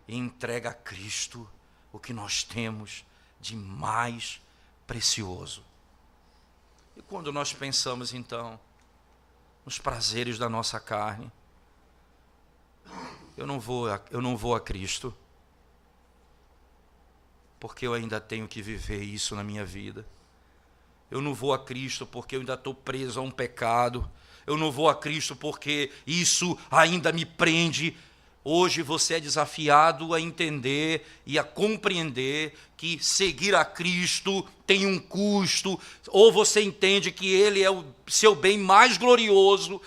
e entrega a Cristo o que nós temos de mais precioso. E quando nós pensamos então nos prazeres da nossa carne, eu não vou a Cristo, porque eu ainda tenho que viver isso na minha vida. Eu não vou a Cristo porque eu ainda estou preso a um pecado. Eu não vou a Cristo porque isso ainda me prende. Hoje você é desafiado a entender e a compreender que seguir a Cristo tem um custo. Ou você entende que Ele é o seu bem mais glorioso,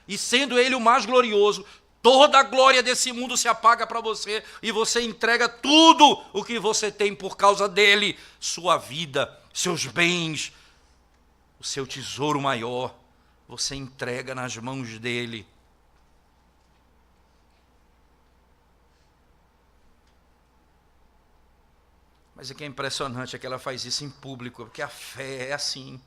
e sendo Ele o mais glorioso, toda a glória desse mundo se apaga para você, e você entrega tudo o que você tem por causa dele, sua vida, seus bens, o seu tesouro maior, você entrega nas mãos dele. Mas o que é impressionante é que ela faz isso em público, porque a fé é assim.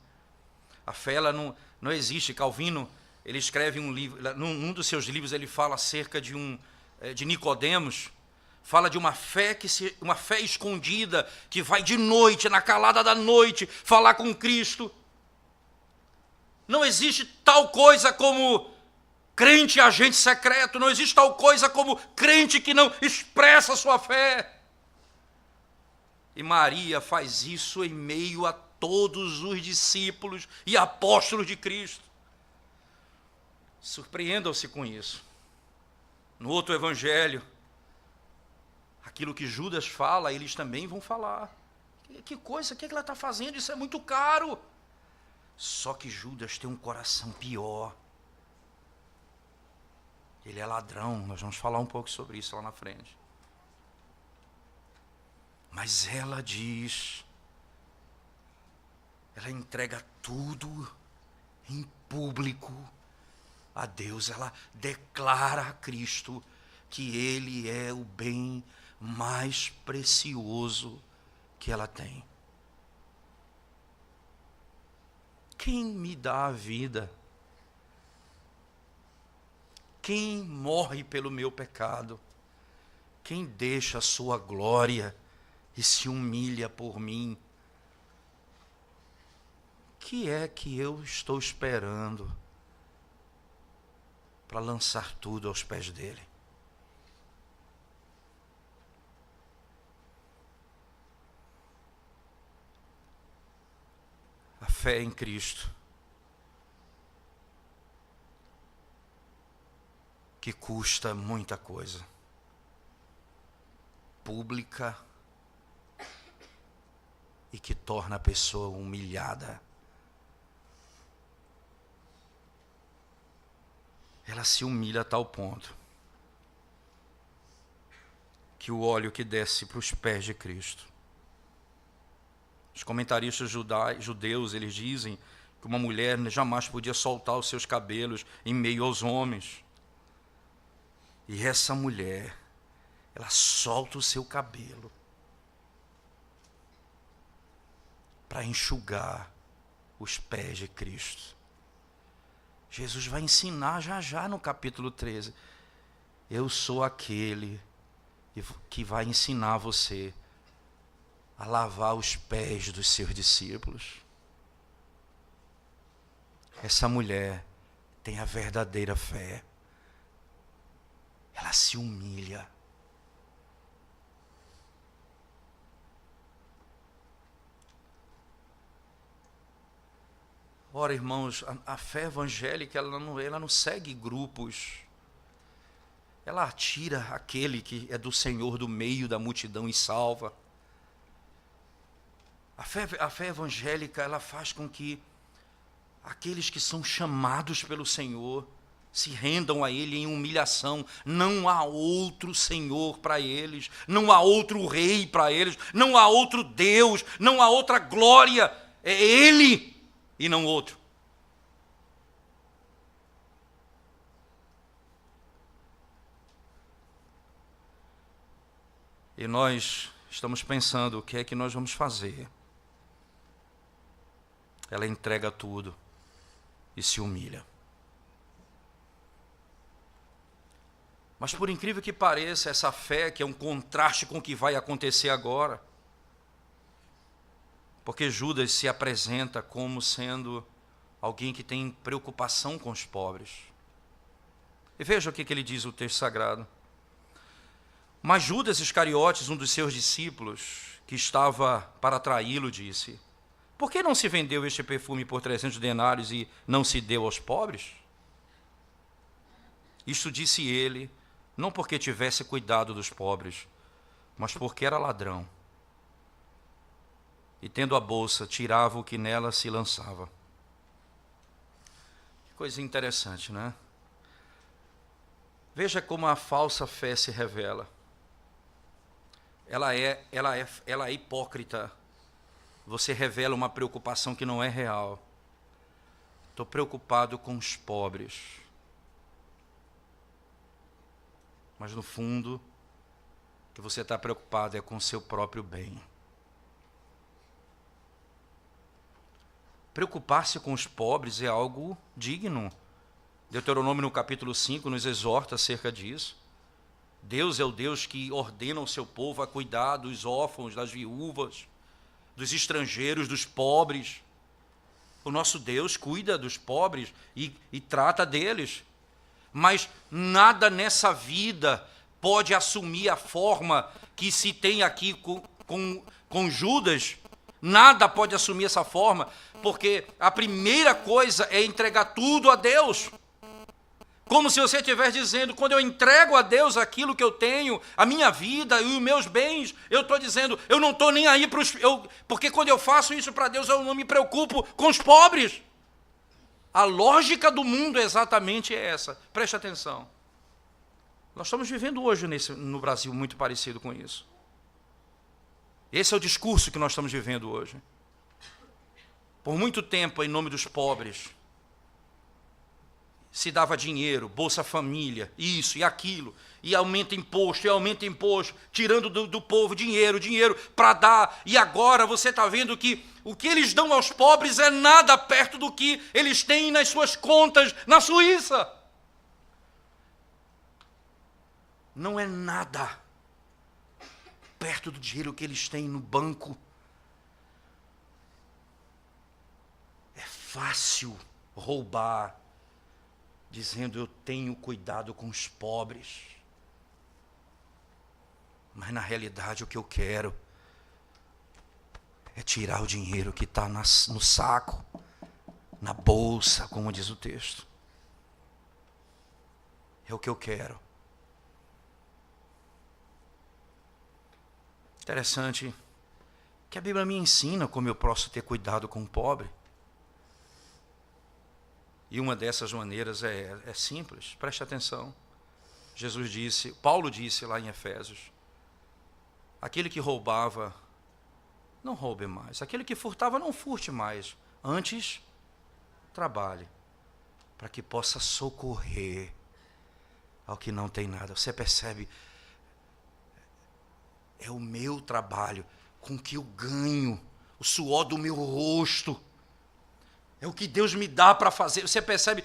A fé, ela não existe. Calvino, ele escreve um livro, num dos seus livros ele fala acerca de Nicodemos, fala de uma fé escondida, que vai de noite, na calada da noite, falar com Cristo. Não existe tal coisa como crente agente secreto, não existe tal coisa como crente que não expressa sua fé. E Maria faz isso em meio a todos os discípulos e apóstolos de Cristo. Surpreendam-se com isso. No outro evangelho, aquilo que Judas fala, eles também vão falar. Que coisa, o que ela está fazendo? Isso é muito caro. Só que Judas tem um coração pior. Ele é ladrão, nós vamos falar um pouco sobre isso lá na frente. Mas ela diz, ela entrega tudo em público a Deus. Ela declara a Cristo que Ele é o bem mais precioso que ela tem. Quem me dá a vida? Quem morre pelo meu pecado? Quem deixa a sua glória e se humilha por mim? Que é que eu estou esperando para lançar tudo aos pés dele? A fé em Cristo, que custa muita coisa, pública, e que torna a pessoa humilhada. Ela se humilha a tal ponto que o óleo que desce para os pés de Cristo. Os comentaristas judeus, eles dizem que uma mulher jamais podia soltar os seus cabelos em meio aos homens. E essa mulher, ela solta o seu cabelo para enxugar os pés de Cristo. Jesus vai ensinar já no capítulo 13. Eu sou aquele que vai ensinar você a lavar os pés dos seus discípulos. Essa mulher tem a verdadeira fé. Ela se humilha. Ora, irmãos, a fé evangélica, ela não segue grupos. Ela atira aquele que é do Senhor do meio da multidão e salva. A fé evangélica, ela faz com que aqueles que são chamados pelo Senhor se rendam a Ele em humilhação. Não há outro Senhor para eles, não há outro Rei para eles, não há outro Deus, não há outra glória. É Ele e não outro. E nós estamos pensando o que é que nós vamos fazer. Ela entrega tudo e se humilha. Mas por incrível que pareça, essa fé que é um contraste com o que vai acontecer agora, porque Judas se apresenta como sendo alguém que tem preocupação com os pobres. E veja o que ele diz no texto sagrado. Mas Judas Iscariotes, um dos seus discípulos, que estava para traí-lo, disse: por que não se vendeu este perfume por 300 denários e não se deu aos pobres? Isto disse ele, não porque tivesse cuidado dos pobres, mas porque era ladrão. E tendo a bolsa, tirava o que nela se lançava. Que coisa interessante, né? Veja como a falsa fé se revela. Ela é hipócrita. Você revela uma preocupação que não é real. Estou preocupado com os pobres. Mas no fundo, o que você está preocupado é com o seu próprio bem. Preocupar-se com os pobres é algo digno. Deuteronômio no capítulo 5 nos exorta acerca disso. Deus é o Deus que ordena ao seu povo a cuidar dos órfãos, das viúvas, dos estrangeiros, dos pobres. O nosso Deus cuida dos pobres e trata deles. Mas nada nessa vida pode assumir a forma que se tem aqui com Judas. Nada pode assumir essa forma, porque a primeira coisa é entregar tudo a Deus. Como se você estivesse dizendo, quando eu entrego a Deus aquilo que eu tenho, a minha vida e os meus bens, eu estou dizendo, eu não estou nem aí para os... Porque quando eu faço isso para Deus, eu não me preocupo com os pobres. A lógica do mundo é exatamente essa. Preste atenção. Nós estamos vivendo hoje no Brasil muito parecido com isso. Esse é o discurso que nós estamos vivendo hoje. Por muito tempo, em nome dos pobres, se dava dinheiro, Bolsa Família, isso e aquilo, e aumenta imposto, tirando do povo dinheiro para dar, e agora você está vendo que o que eles dão aos pobres é nada perto do que eles têm nas suas contas na Suíça. Não é nada perto do dinheiro que eles têm no banco. É fácil roubar, dizendo eu tenho cuidado com os pobres. Mas na realidade o que eu quero é tirar o dinheiro que está no saco, na bolsa, como diz o texto. É o que eu quero. Interessante que a Bíblia me ensina como eu posso ter cuidado com o pobre. E uma dessas maneiras é simples, preste atenção. Paulo disse lá em Efésios, aquele que roubava, não roube mais. Aquele que furtava, não furte mais. Antes, trabalhe, para que possa socorrer ao que não tem nada. Você percebe? É o meu trabalho, com que eu ganho, o suor do meu rosto. É o que Deus me dá para fazer. Você percebe?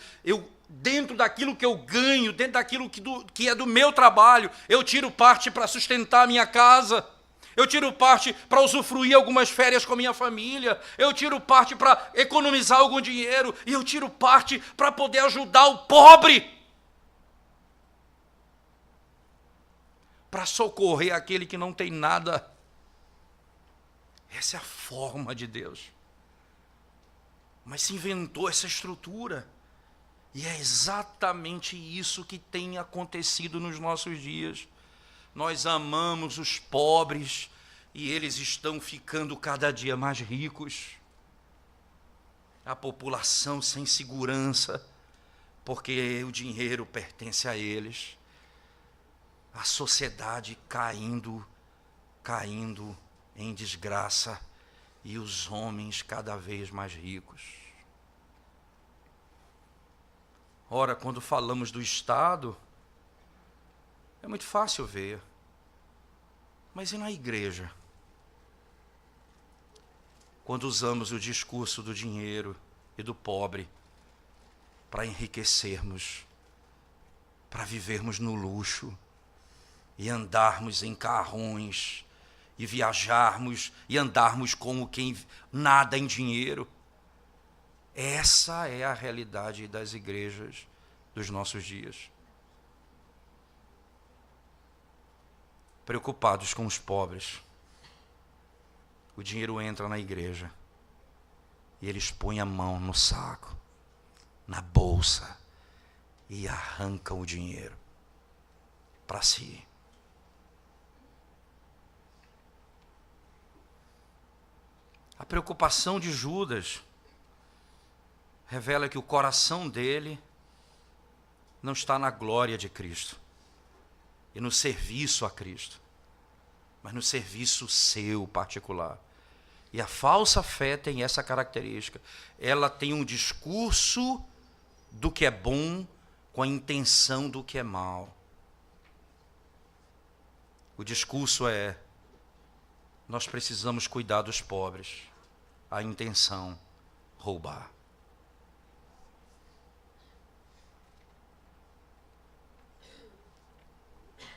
Dentro daquilo que eu ganho, dentro daquilo que é do meu trabalho, eu tiro parte para sustentar a minha casa. Eu tiro parte para usufruir algumas férias com a minha família. Eu tiro parte para economizar algum dinheiro. E eu tiro parte para poder ajudar o pobre. Para socorrer aquele que não tem nada. Essa é a forma de Deus. Mas se inventou essa estrutura. E é exatamente isso que tem acontecido nos nossos dias. Nós amamos os pobres e eles estão ficando cada dia mais ricos. A população sem segurança, porque o dinheiro pertence a eles. A sociedade caindo em desgraça e os homens cada vez mais ricos. Ora, quando falamos do Estado, é muito fácil ver. Mas e na igreja? Quando usamos o discurso do dinheiro e do pobre para enriquecermos, para vivermos no luxo e andarmos em carrões e viajarmos e andarmos como quem nada em dinheiro. Essa é a realidade das igrejas dos nossos dias. Preocupados com os pobres. O dinheiro entra na igreja e eles põem a mão no saco, na bolsa, e arrancam o dinheiro para si. A preocupação de Judas revela que o coração dele não está na glória de Cristo e no serviço a Cristo, mas no serviço seu particular. E a falsa fé tem essa característica. Ela tem um discurso do que é bom com a intenção do que é mal. O discurso é: nós precisamos cuidar dos pobres. A intenção, roubar.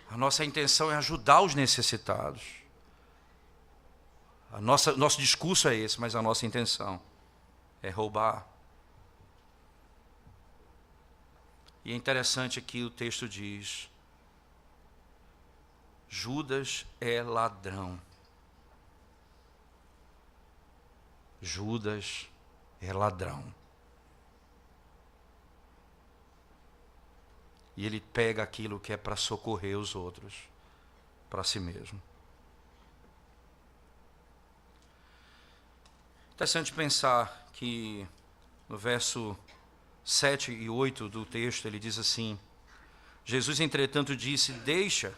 A nossa intenção é ajudar os necessitados. Nosso discurso é esse, mas a nossa intenção é roubar. E é interessante que o texto diz: Judas é ladrão. Judas é ladrão. E ele pega aquilo que é para socorrer os outros, para si mesmo. Interessante pensar que no verso 7 e 8 do texto ele diz assim: Jesus, entretanto, disse: deixa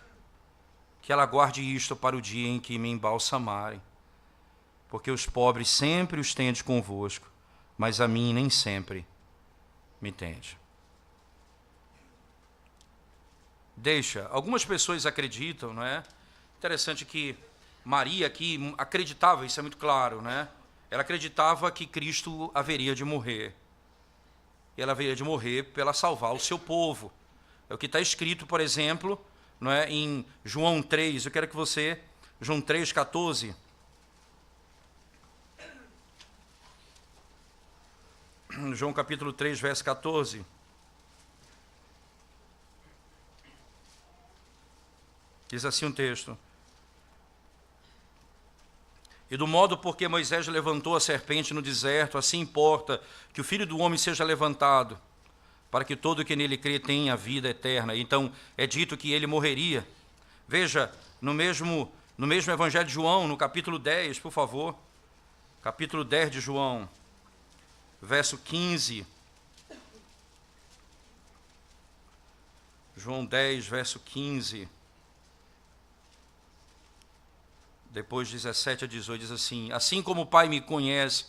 que ela guarde isto para o dia em que me embalsamarem, porque os pobres sempre os tendes convosco, mas a mim nem sempre me tende. Deixa. Algumas pessoas acreditam, não é? Interessante que Maria aqui acreditava, isso é muito claro, né? Ela acreditava que Cristo haveria de morrer. E ela haveria de morrer para salvar o seu povo. É o que está escrito, por exemplo, não é, em João 3. Eu quero que você, João 3,14. João capítulo 3, verso 14. Diz assim um texto: e do modo porque Moisés levantou a serpente no deserto, assim importa que o Filho do Homem seja levantado, para que todo que nele crê tenha vida eterna. Então é dito que ele morreria. Veja, no mesmo Evangelho de João, no capítulo 10, por favor, capítulo 10 de João, verso 15. João 10, verso 15. Depois 17 a 18 diz assim: assim como o Pai me conhece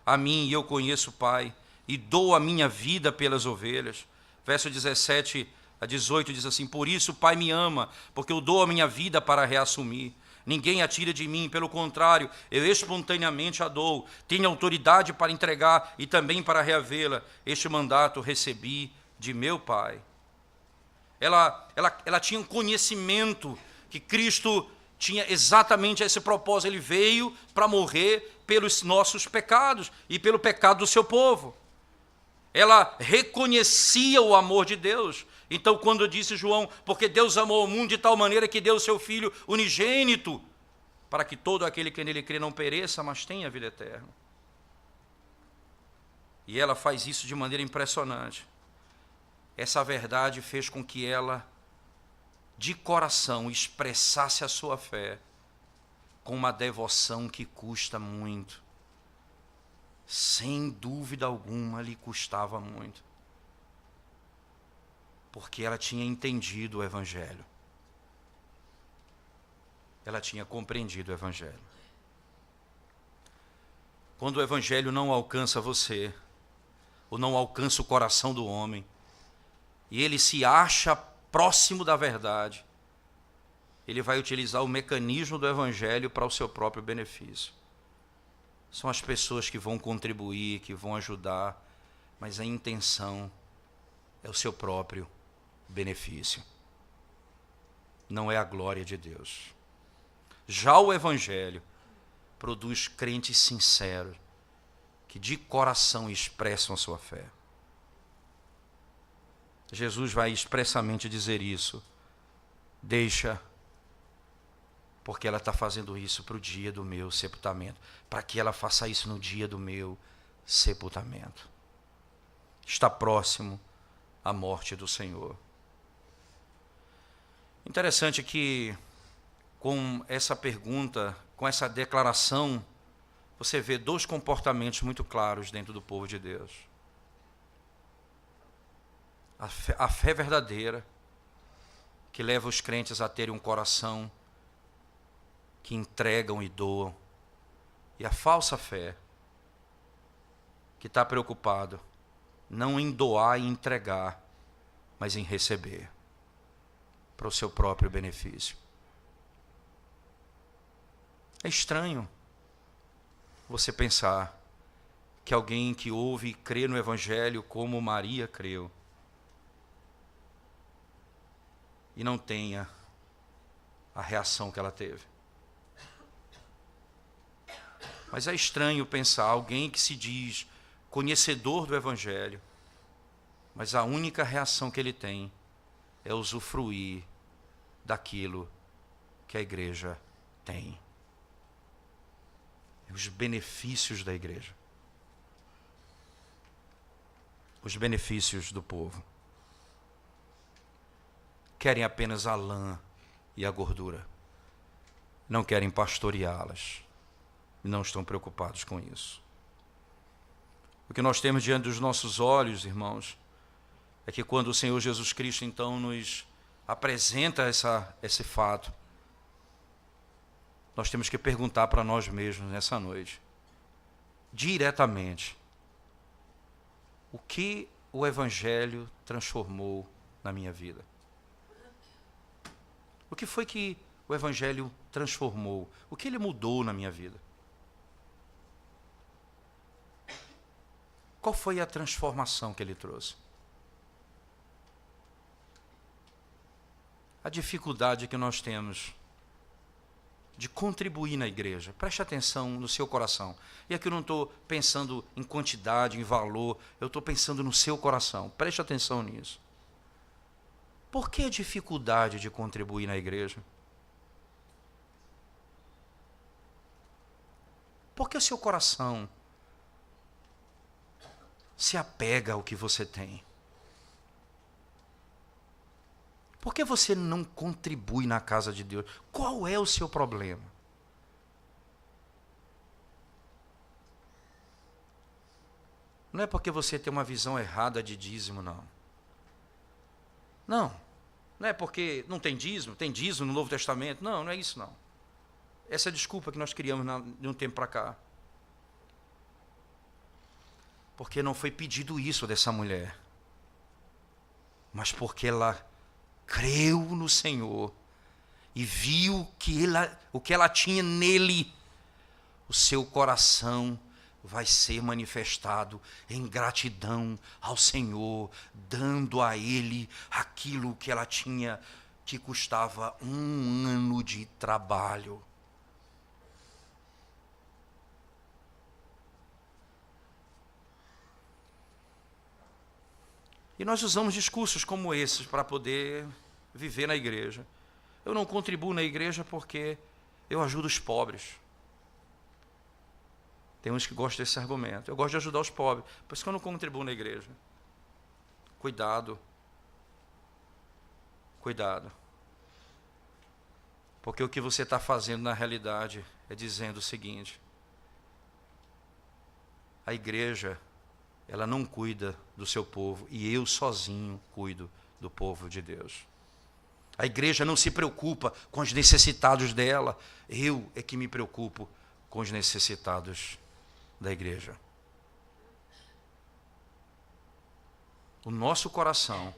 a mim e eu conheço o Pai, e dou a minha vida pelas ovelhas. Verso 17 a 18 diz assim: por isso o Pai me ama, porque eu dou a minha vida para reassumir. Ninguém a tira de mim, pelo contrário, eu espontaneamente a dou. Tenho autoridade para entregar e também para reavê-la. Este mandato recebi de meu Pai. Ela tinha um conhecimento que Cristo tinha exatamente esse propósito. Ele veio para morrer pelos nossos pecados e pelo pecado do seu povo. Ela reconhecia o amor de Deus. Então, quando disse João: porque Deus amou o mundo de tal maneira que deu o seu Filho unigênito, para que todo aquele que nele crê não pereça, mas tenha vida eterna. E ela faz isso de maneira impressionante. Essa verdade fez com que ela, de coração, expressasse a sua fé com uma devoção que custa muito. Sem dúvida alguma, lhe custava muito. Porque ela tinha entendido o Evangelho. Ela tinha compreendido o Evangelho. Quando o Evangelho não alcança você, ou não alcança o coração do homem, e ele se acha próximo da verdade, ele vai utilizar o mecanismo do Evangelho para o seu próprio benefício. São as pessoas que vão contribuir, que vão ajudar, mas a intenção é o seu próprio benefício. Não é a glória de Deus. Já o Evangelho produz crentes sinceros, que de coração expressam a sua fé. Jesus vai expressamente dizer isso. Deixa, porque ela está fazendo isso para o dia do meu sepultamento, para que ela faça isso no dia do meu sepultamento. Está próximo a morte do Senhor. Interessante que com essa pergunta, com essa declaração, você vê dois comportamentos muito claros dentro do povo de Deus. A fé verdadeira, que leva os crentes a terem um coração que entregam e doam, e a falsa fé, que está preocupado não em doar e entregar, mas em receber para o seu próprio benefício. É estranho você pensar que alguém que ouve e crê no Evangelho como Maria creu e não tenha a reação que ela teve. Mas é estranho pensar alguém que se diz conhecedor do Evangelho, mas a única reação que ele tem é usufruir daquilo que a igreja tem. Os benefícios da igreja. Os benefícios do povo. Querem apenas a lã e a gordura. Não querem pastoreá-las. Não estão preocupados com isso. O que nós temos diante dos nossos olhos, irmãos, é que quando o Senhor Jesus Cristo então nos apresenta esse fato, nós temos que perguntar para nós mesmos nessa noite, diretamente, o que o Evangelho transformou na minha vida? O que foi que o Evangelho transformou? O que ele mudou na minha vida? Qual foi a transformação que ele trouxe? A dificuldade que nós temos de contribuir na igreja. Preste atenção no seu coração. E aqui eu não estou pensando em quantidade, em valor, eu estou pensando no seu coração. Preste atenção nisso. Por que a dificuldade de contribuir na igreja? Por que o seu coração se apega ao que você tem? Por que você não contribui na casa de Deus? Qual é o seu problema? Não é porque você tem uma visão errada de dízimo, não. Não é porque não tem dízimo no Novo Testamento. Não é isso, não. Essa é a desculpa que nós criamos de um tempo para cá. Porque não foi pedido isso dessa mulher, mas porque ela creu no Senhor e viu que o que ela tinha nele, o seu coração vai ser manifestado em gratidão ao Senhor, dando a Ele aquilo que ela tinha, que custava 1 ano de trabalho. E nós usamos discursos como esses para poder viver na igreja. Eu não contribuo na igreja porque eu ajudo os pobres. Tem uns que gostam desse argumento. Eu gosto de ajudar os pobres, por isso que eu não contribuo na igreja. Cuidado. Cuidado. Porque o que você está fazendo na realidade é dizendo o seguinte: a igreja, ela não cuida do seu povo, e eu sozinho cuido do povo de Deus. A igreja não se preocupa com os necessitados dela, eu é que me preocupo com os necessitados da igreja. O nosso coração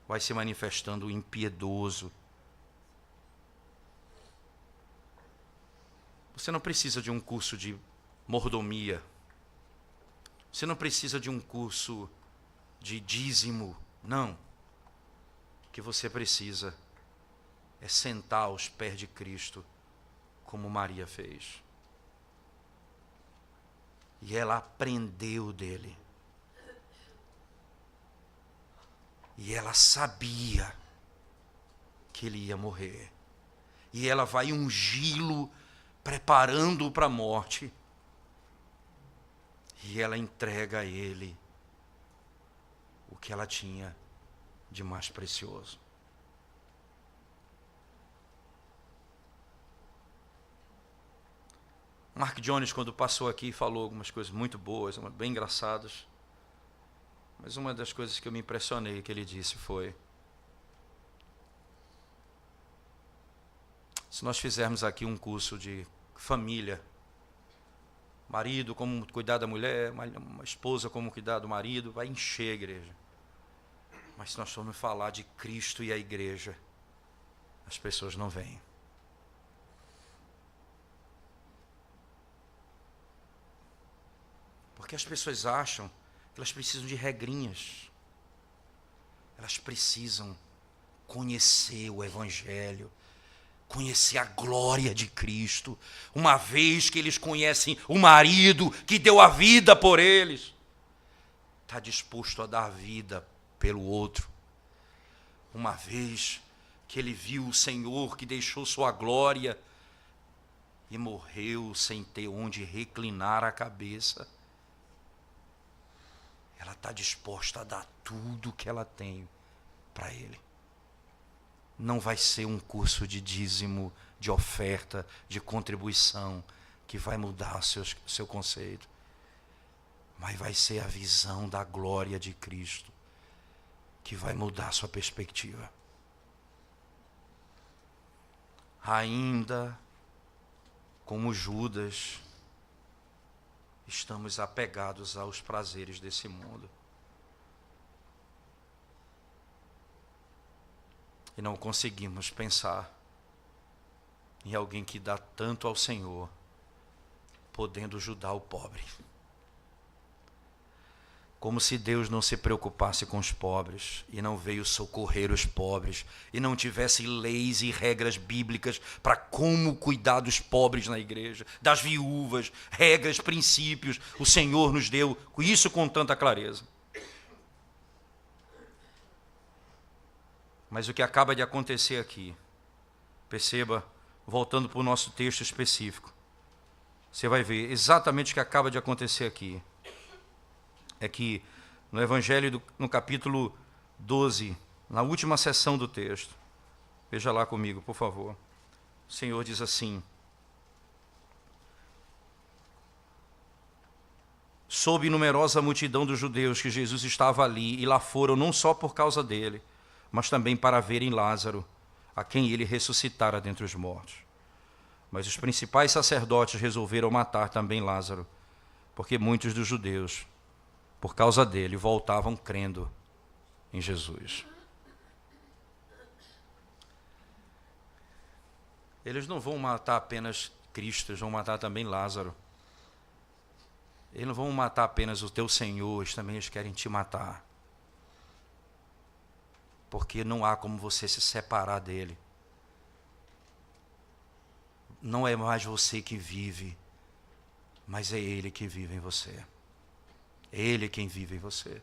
vai se manifestando impiedoso. Você não precisa de um curso de mordomia. Você não precisa de um curso de dízimo, não. que você precisa é sentar aos pés de Cristo, como Maria fez. E ela aprendeu dele. E ela sabia que ele ia morrer. E ela vai ungí-lo, preparando-o para a morte. E ela entrega a ele o que ela tinha de mais precioso. Mark Jones, quando passou aqui, falou algumas coisas muito boas, bem engraçadas. Mas uma das coisas que eu me impressionei que ele disse foi: se nós fizermos aqui um curso de família, marido como cuidar da mulher, uma esposa como cuidar do marido, vai encher a igreja. Mas se nós formos falar de Cristo e a igreja, as pessoas não vêm. Porque as pessoas acham que elas precisam de regrinhas. Elas precisam conhecer o Evangelho, conhecer a glória de Cristo. Uma vez que eles conhecem o marido que deu a vida por eles, está disposto a dar a vida pelo outro. Uma vez que ele viu o Senhor que deixou sua glória e morreu sem ter onde reclinar a cabeça, ela está disposta a dar tudo que ela tem para ele. Não vai ser um curso de dízimo, de oferta, de contribuição que vai mudar seu conceito. Mas vai ser a visão da glória de Cristo que vai mudar sua perspectiva. Ainda como Judas, estamos apegados aos prazeres desse mundo. E não conseguimos pensar em alguém que dá tanto ao Senhor, podendo ajudar o pobre. Como se Deus não se preocupasse com os pobres, e não veio socorrer os pobres, e não tivesse leis e regras bíblicas para como cuidar dos pobres na igreja, das viúvas, regras, princípios. O Senhor nos deu isso com tanta clareza. Mas o que acaba de acontecer aqui, perceba, voltando para o nosso texto específico, você vai ver exatamente o que acaba de acontecer aqui. É que no Evangelho, no capítulo 12, na última seção do texto, veja lá comigo, por favor. O Senhor diz assim: soube numerosa multidão dos judeus que Jesus estava ali, e lá foram não só por causa dele, mas também para verem Lázaro, a quem ele ressuscitara dentre os mortos. Mas os principais sacerdotes resolveram matar também Lázaro, porque muitos dos judeus, por causa dele, voltavam crendo em Jesus. Eles não vão matar apenas Cristo, eles vão matar também Lázaro. Eles não vão matar apenas o teu Senhor, eles querem te matar. Porque não há como você se separar dele. Não é mais você que vive, mas é ele que vive em você. É ele quem vive em você.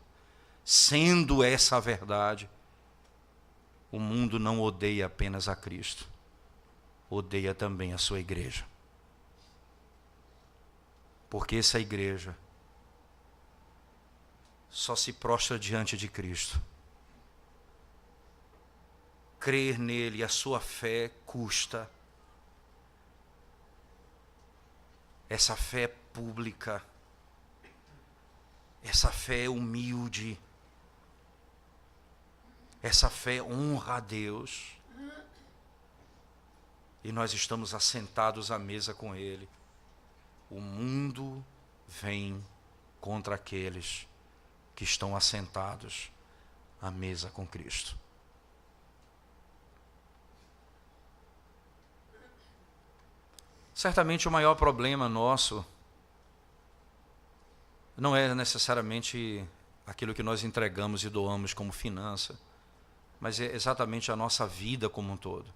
Sendo essa a verdade, o mundo não odeia apenas a Cristo, odeia também a sua igreja. Porque essa igreja só se prostra diante de Cristo. Crer nele, a sua fé custa. Essa fé é pública. Essa fé é humilde. Essa fé honra a Deus. E nós estamos assentados à mesa com Ele. O mundo vem contra aqueles que estão assentados à mesa com Cristo. Certamente o maior problema nosso não é necessariamente aquilo que nós entregamos e doamos como finança, mas é exatamente a nossa vida como um todo.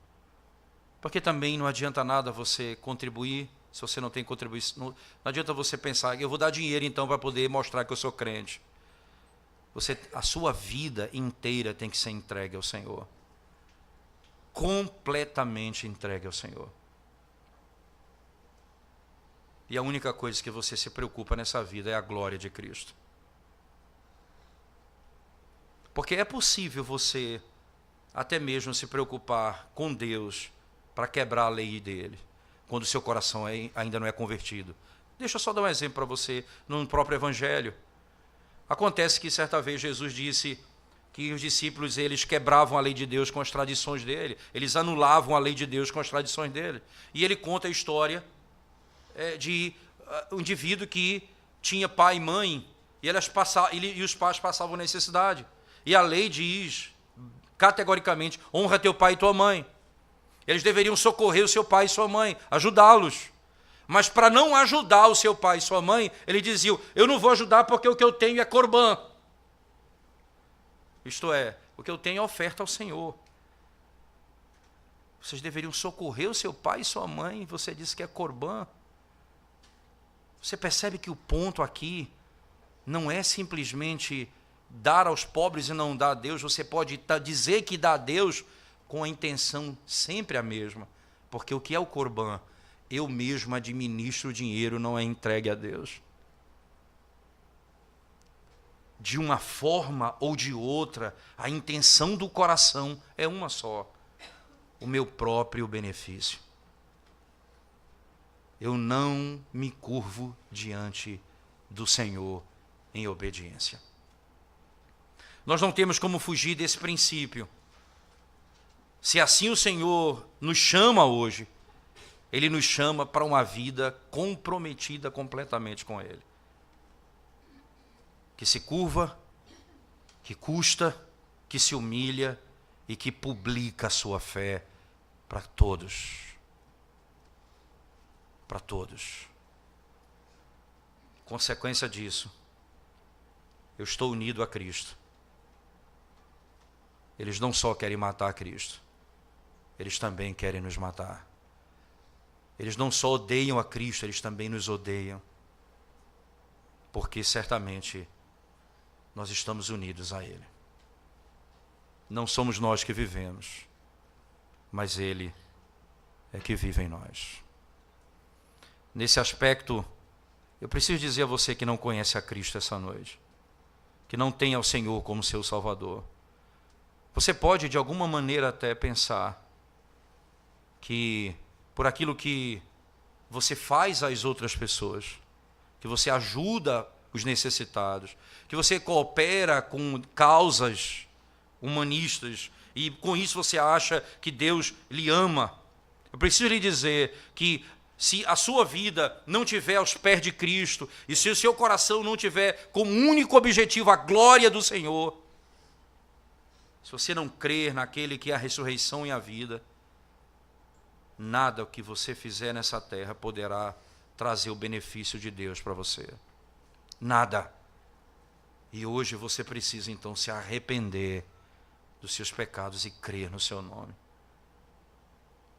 Porque também não adianta nada você contribuir, se você não tem contribuição. Não adianta você pensar, eu vou dar dinheiro então para poder mostrar que eu sou crente. A sua vida inteira tem que ser entregue ao Senhor. Completamente entregue ao Senhor. E a única coisa que você se preocupa nessa vida é a glória de Cristo. Porque é possível você até mesmo se preocupar com Deus para quebrar a lei dele, quando o seu coração ainda não é convertido. Deixa eu só dar um exemplo para você no próprio Evangelho. Acontece que certa vez Jesus disse que os discípulos eles quebravam a lei de Deus com as tradições dele, eles anulavam a lei de Deus com as tradições dele. E ele conta a história de um indivíduo que tinha pai e mãe, e os pais passavam necessidade. E a lei diz, categoricamente, honra teu pai e tua mãe. Eles deveriam socorrer o seu pai e sua mãe, ajudá-los. Mas para não ajudar o seu pai e sua mãe, eles diziam, eu não vou ajudar porque o que eu tenho é corbã. Isto é, o que eu tenho é oferta ao Senhor. Vocês deveriam socorrer o seu pai e sua mãe, você disse que é corbã. Você percebe que o ponto aqui não é simplesmente dar aos pobres e não dar a Deus. Você pode dizer que dá a Deus com a intenção sempre a mesma. Porque o que é o corbã? Eu mesmo administro o dinheiro, não é entregue a Deus. De uma forma ou de outra, a intenção do coração é uma só: o meu próprio benefício. Eu não me curvo diante do Senhor em obediência. Nós não temos como fugir desse princípio. Se assim o Senhor nos chama hoje, Ele nos chama para uma vida comprometida completamente com Ele. Que se curva, que custa, que se humilha e que publica a sua fé para todos. Para todos. Consequência disso, eu estou unido a Cristo. Eles não só querem matar Cristo, eles também querem nos matar. Eles não só odeiam a Cristo, eles também nos odeiam. Porque certamente nós estamos unidos a Ele. Não somos nós que vivemos, mas Ele é que vive em nós. Nesse aspecto, eu preciso dizer a você que não conhece a Cristo essa noite, que não tem ao Senhor como seu Salvador. Você pode, de alguma maneira, até pensar que por aquilo que você faz às outras pessoas, que você ajuda os necessitados, que você coopera com causas humanistas, e com isso você acha que Deus lhe ama. Eu preciso lhe dizer que se a sua vida não tiver aos pés de Cristo, e se o seu coração não tiver como único objetivo a glória do Senhor, se você não crer naquele que é a ressurreição e a vida, nada o que você fizer nessa terra poderá trazer o benefício de Deus para você. Nada. E hoje você precisa então se arrepender dos seus pecados e crer no seu nome.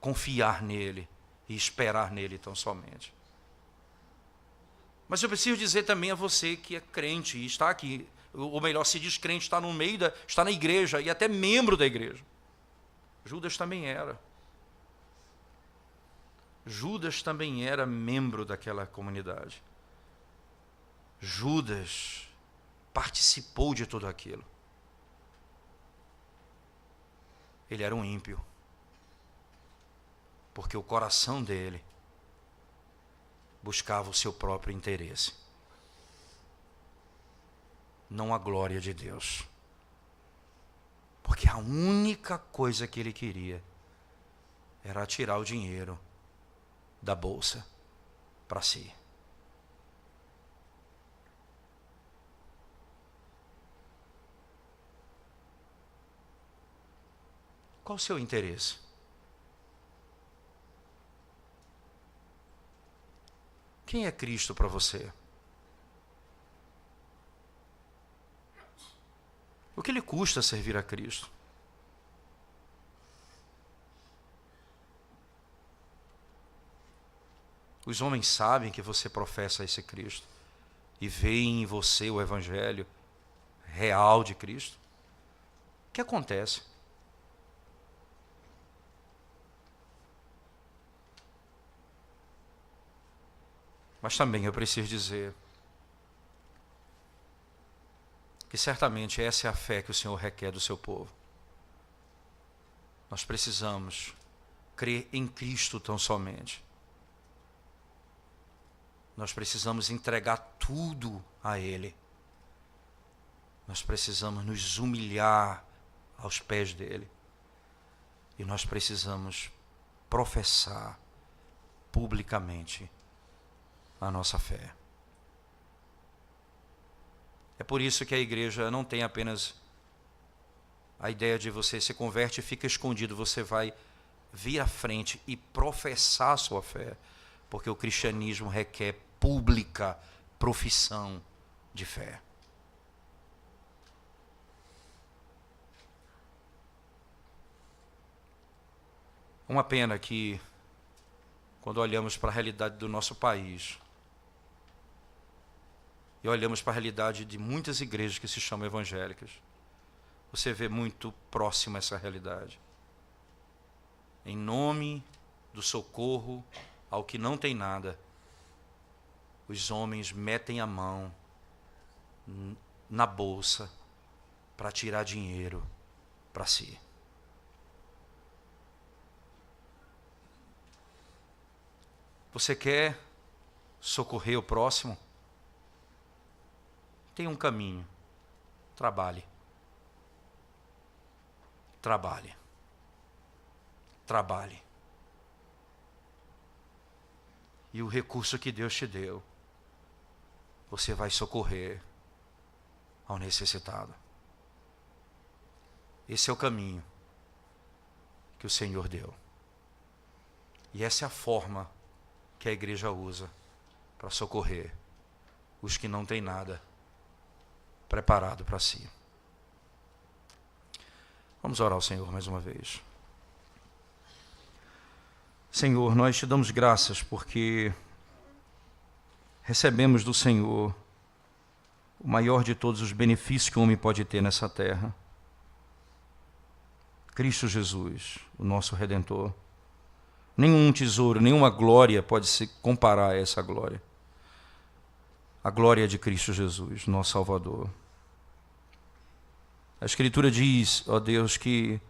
Confiar nele e esperar nele tão somente. Mas eu preciso dizer também a você que é crente e está aqui, ou melhor, se diz crente, está no meio está na igreja e até membro da igreja. Judas também era. Judas também era membro daquela comunidade. Judas participou de tudo aquilo. Ele era um ímpio. Porque o coração dele buscava o seu próprio interesse, não a glória de Deus. Porque a única coisa que ele queria era tirar o dinheiro da bolsa para si. Qual o seu interesse? Quem é Cristo para você? O que lhe custa servir a Cristo? Os homens sabem que você professa esse Cristo e veem em você o evangelho real de Cristo. O que acontece? Mas também eu preciso dizer que certamente essa é a fé que o Senhor requer do seu povo. Nós precisamos crer em Cristo tão somente. Nós precisamos entregar tudo a Ele. Nós precisamos nos humilhar aos pés dEle. E nós precisamos professar publicamente a nossa fé. É por isso que a igreja não tem apenas a ideia de você se converte e fica escondido. Você vai vir à frente e professar a sua fé, porque o cristianismo requer pública profissão de fé. Uma pena que, quando olhamos para a realidade do nosso país, e olhamos para a realidade de muitas igrejas que se chamam evangélicas, você vê muito próximo essa realidade. Em nome do socorro ao que não tem nada, os homens metem a mão na bolsa para tirar dinheiro para si. Você quer socorrer o próximo? Tem um caminho. Trabalhe. Trabalhe. Trabalhe. E o recurso que Deus te deu, você vai socorrer ao necessitado. Esse é o caminho que o Senhor deu. E essa é a forma que a igreja usa para socorrer os que não têm nada preparado para si. Vamos orar ao Senhor mais uma vez. Senhor, nós te damos graças porque recebemos do Senhor o maior de todos os benefícios que o homem pode ter nessa terra. Cristo Jesus, o nosso Redentor. Nenhum tesouro, nenhuma glória pode se comparar a essa glória. A glória de Cristo Jesus, nosso Salvador. A Escritura diz, ó Deus, que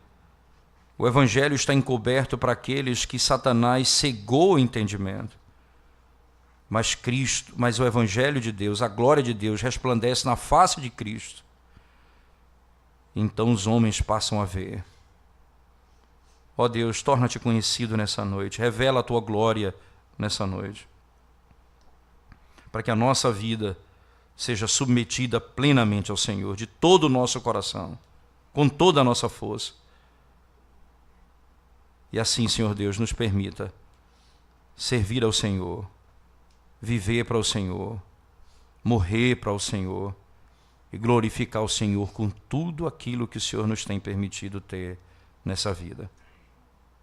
o Evangelho está encoberto para aqueles que Satanás cegou o entendimento. Mas o Evangelho de Deus, a glória de Deus, resplandece na face de Cristo. Então os homens passam a ver. Ó Deus, torna-te conhecido nessa noite, revela a tua glória nessa noite, para que a nossa vida seja submetida plenamente ao Senhor, de todo o nosso coração, com toda a nossa força. E assim, Senhor Deus, nos permita servir ao Senhor, viver para o Senhor, morrer para o Senhor e glorificar o Senhor com tudo aquilo que o Senhor nos tem permitido ter nessa vida.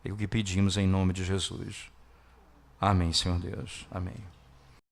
É o que pedimos em nome de Jesus. Amém, Senhor Deus. Amém.